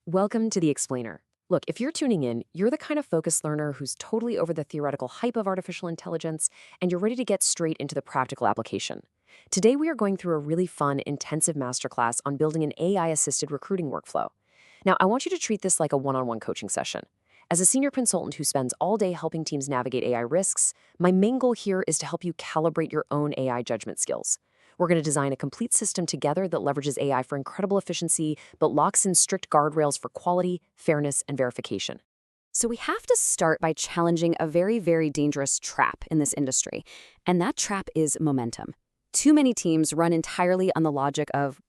Welcome to The Explainer. Look, if you're tuning in, you're the kind of focused learner who's totally over the theoretical hype of artificial intelligence, and you're ready to get straight into the practical application. Today, we are going through a really fun, intensive masterclass on building an AI-assisted recruiting workflow. Now, I want you to treat this like a one-on-one coaching session. As a senior consultant who spends all day helping teams navigate AI risks, my main goal here is to help you calibrate your own AI judgment skills. We're going to design a complete system together that leverages AI for incredible efficiency, but locks in strict guardrails for quality, fairness, and verification. So we have to start by challenging a very, very dangerous trap in this industry, and that trap is momentum. Too many teams run entirely on the logic of,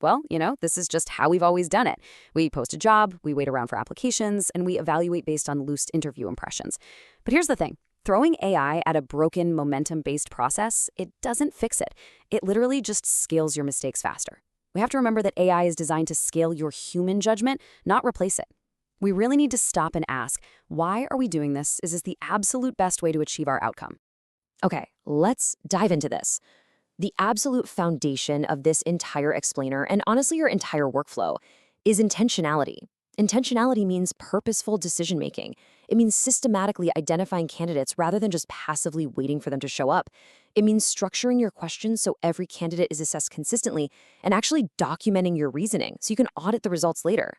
this is just how we've always done it. We post a job, we wait around for applications, and we evaluate based on loose interview impressions. But here's the thing. Throwing AI at a broken momentum-based process, it doesn't fix it. It literally just scales your mistakes faster. We have to remember that AI is designed to scale your human judgment, not replace it. We really need to stop and ask, why are we doing this? Is this the absolute best way to achieve our outcome? Okay, let's dive into this. The absolute foundation of this entire explainer, and honestly your entire workflow, is intentionality. Intentionality means purposeful decision-making. It means systematically identifying candidates rather than just passively waiting for them to show up. It means structuring your questions so every candidate is assessed consistently and actually documenting your reasoning so you can audit the results later.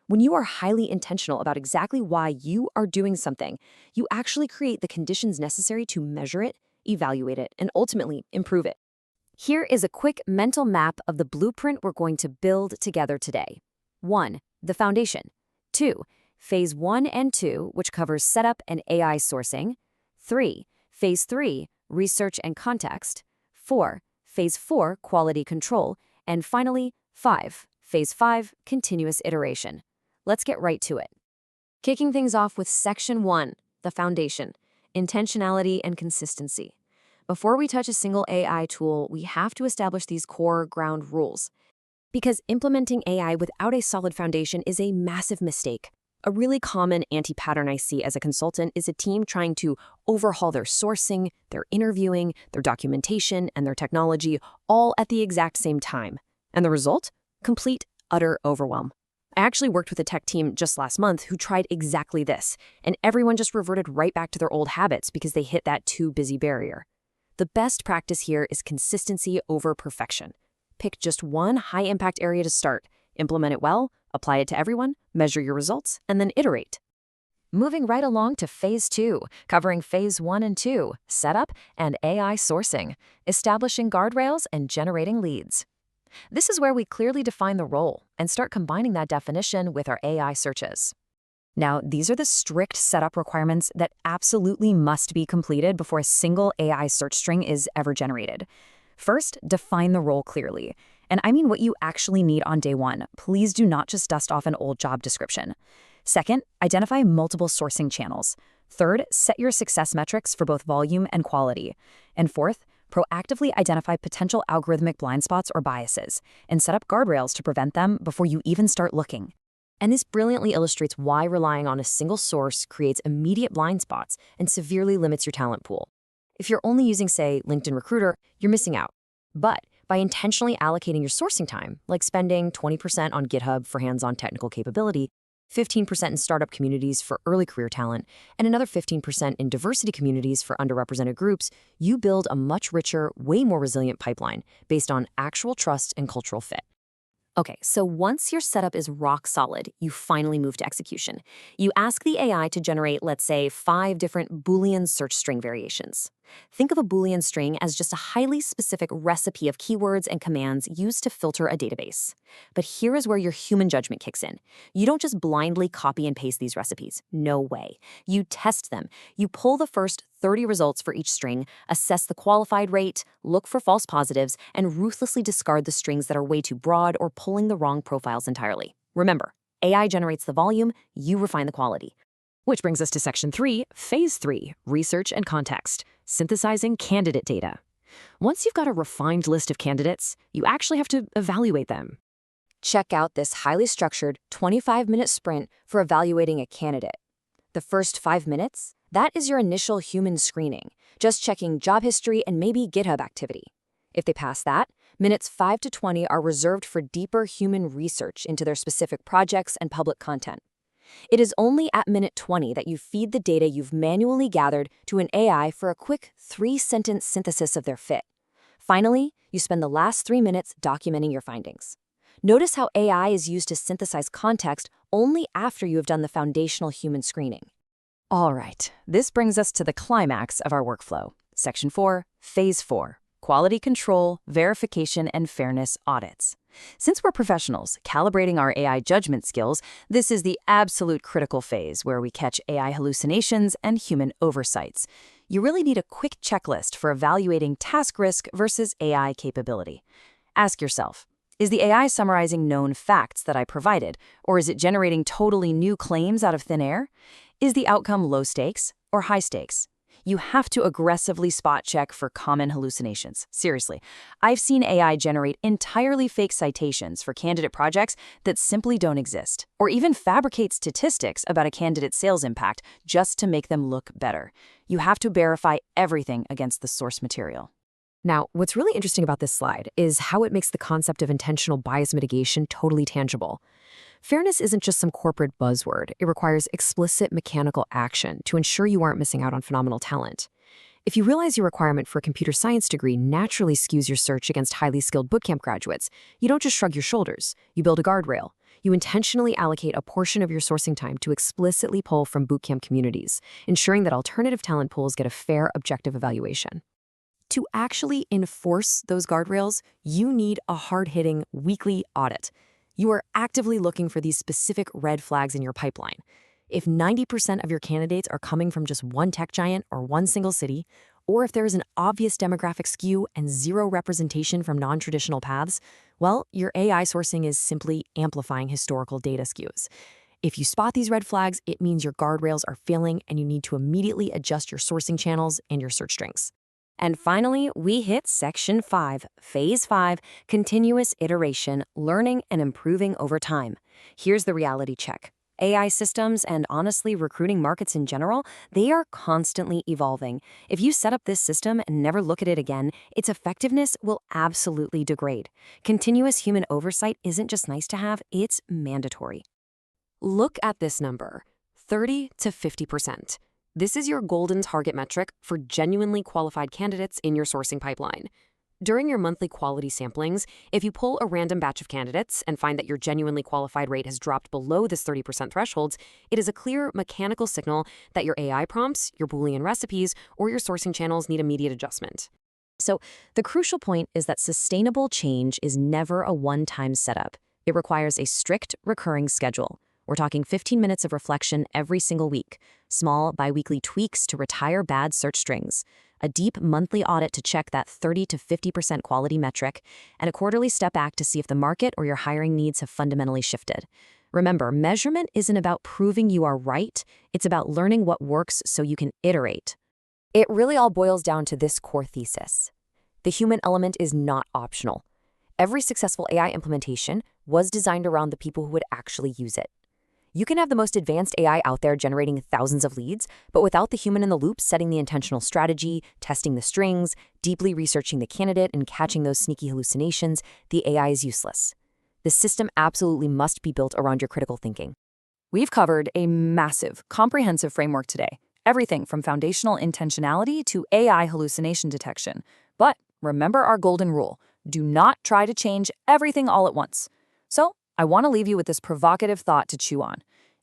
When you are highly intentional about exactly why you are doing something, you actually create the conditions necessary to measure it, evaluate it, and ultimately improve it. Here is a quick mental map of the blueprint we're going to build together today. 1. The foundation. 2. Phase 1 and 2, which covers setup and AI sourcing. 3. Phase 3, research and context. 4. Phase 4, quality control. And finally, 5. Phase 5, continuous iteration. Let's get right to it. Kicking things off with Section 1, the foundation, intentionality and consistency. Before we touch a single AI tool, we have to establish these core ground rules. Because implementing AI without a solid foundation is a massive mistake. A really common anti-pattern I see as a consultant is a team trying to overhaul their sourcing, their interviewing, their documentation, and their technology all at the exact same time. And the result? Complete, utter overwhelm. I actually worked with a tech team just last month who tried exactly this, and everyone just reverted right back to their old habits because they hit that too busy barrier. The best practice here is consistency over perfection. Pick just one high-impact area to start, implement it well, apply it to everyone, measure your results, and then iterate. Moving right along to Phase 2, covering Phase 1 and 2, setup and AI sourcing, establishing guardrails and generating leads. This is where we clearly define the role and start combining that definition with our AI searches. Now, these are the strict setup requirements that absolutely must be completed before a single AI search string is ever generated. First, define the role clearly. And I mean what you actually need on day one. Please do not just dust off an old job description. Second, identify multiple sourcing channels. Third, set your success metrics for both volume and quality. And fourth, proactively identify potential algorithmic blind spots or biases and set up guardrails to prevent them before you even start looking. And this brilliantly illustrates why relying on a single source creates immediate blind spots and severely limits your talent pool. If you're only using, say, LinkedIn Recruiter, you're missing out. But by intentionally allocating your sourcing time, like spending 20% on GitHub for hands-on technical capability, 15% in startup communities for early career talent, and another 15% in diversity communities for underrepresented groups, you build a much richer, way more resilient pipeline based on actual trust and cultural fit. Okay, so once your setup is rock solid, you finally move to execution. You ask the AI to generate, let's say, 5 different Boolean search string variations. Think of a Boolean string as just a highly specific recipe of keywords and commands used to filter a database. But here is where your human judgment kicks in. You don't just blindly copy and paste these recipes. No way. You test them. You pull the first 30 results for each string, assess the qualified rate, look for false positives, and ruthlessly discard the strings that are way too broad or pulling the wrong profiles entirely. Remember, AI generates the volume, you refine the quality. Which brings us to Section 3, Phase 3, Research and Context, synthesizing candidate data. Once you've got a refined list of candidates, you actually have to evaluate them. Check out this highly structured 25-minute sprint for evaluating a candidate. The first 5 minutes, that is your initial human screening, just checking job history and maybe GitHub activity. If they pass that, Minutes 5 to 20 are reserved for deeper human research into their specific projects and public content. It is only at minute 20 that you feed the data you've manually gathered to an AI for a quick 3-sentence synthesis of their fit. Finally, you spend the last 3 minutes documenting your findings. Notice how AI is used to synthesize context only after you have done the foundational human screening. All right, this brings us to the climax of our workflow. Section 4, Phase 4, Quality Control, Verification, and Fairness Audits. Since we're professionals calibrating our AI judgment skills, this is the absolute critical phase where we catch AI hallucinations and human oversights. You really need a quick checklist for evaluating task risk versus AI capability. Ask yourself, is the AI summarizing known facts that I provided, or is it generating totally new claims out of thin air? Is the outcome low stakes or high stakes? You have to aggressively spot check for common hallucinations. Seriously, I've seen AI generate entirely fake citations for candidate projects that simply don't exist, or even fabricate statistics about a candidate's sales impact just to make them look better. You have to verify everything against the source material. Now, what's really interesting about this slide is how it makes the concept of intentional bias mitigation totally tangible. Fairness isn't just some corporate buzzword. It requires explicit mechanical action to ensure you aren't missing out on phenomenal talent. If you realize your requirement for a computer science degree naturally skews your search against highly skilled bootcamp graduates, you don't just shrug your shoulders. You build a guardrail. You intentionally allocate a portion of your sourcing time to explicitly pull from bootcamp communities, ensuring that alternative talent pools get a fair, objective evaluation. To actually enforce those guardrails, you need a hard-hitting weekly audit. You are actively looking for these specific red flags in your pipeline. If 90% of your candidates are coming from just one tech giant or one single city, or if there is an obvious demographic skew and zero representation from non-traditional paths, well, your AI sourcing is simply amplifying historical data skews. If you spot these red flags, it means your guardrails are failing and you need to immediately adjust your sourcing channels and your search strings. And finally, we hit Section 5, Phase 5, Continuous Iteration, Learning and Improving Over Time. Here's the reality check. AI systems and honestly recruiting markets in general, they are constantly evolving. If you set up this system and never look at it again, its effectiveness will absolutely degrade. Continuous human oversight isn't just nice to have, it's mandatory. Look at this number, 30 to 50%. This is your golden target metric for genuinely qualified candidates in your sourcing pipeline. During your monthly quality samplings, if you pull a random batch of candidates and find that your genuinely qualified rate has dropped below this 30% thresholds, it is a clear mechanical signal that your AI prompts, your Boolean recipes, or your sourcing channels need immediate adjustment. So the crucial point is that sustainable change is never a one-time setup. It requires a strict, recurring schedule. We're talking 15 minutes of reflection every single week, small biweekly tweaks to retire bad search strings, a deep monthly audit to check that 30 to 50% quality metric, and a quarterly step back to see if the market or your hiring needs have fundamentally shifted. Remember, measurement isn't about proving you are right, it's about learning what works so you can iterate. It really all boils down to this core thesis. The human element is not optional. Every successful AI implementation was designed around the people who would actually use it. You can have the most advanced AI out there generating thousands of leads, but without the human in the loop setting the intentional strategy, testing the strings, deeply researching the candidate, and catching those sneaky hallucinations, the AI is useless. The system absolutely must be built around your critical thinking. We've covered a massive, comprehensive framework today, everything from foundational intentionality to AI hallucination detection. But remember our golden rule: do not try to change everything all at once. So, I want to leave you with this provocative thought to chew on.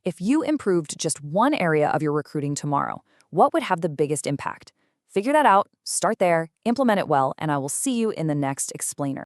If you improved just one area of your recruiting tomorrow, what would have the biggest impact? Figure that out, start there, implement it well, and I will see you in the next explainer.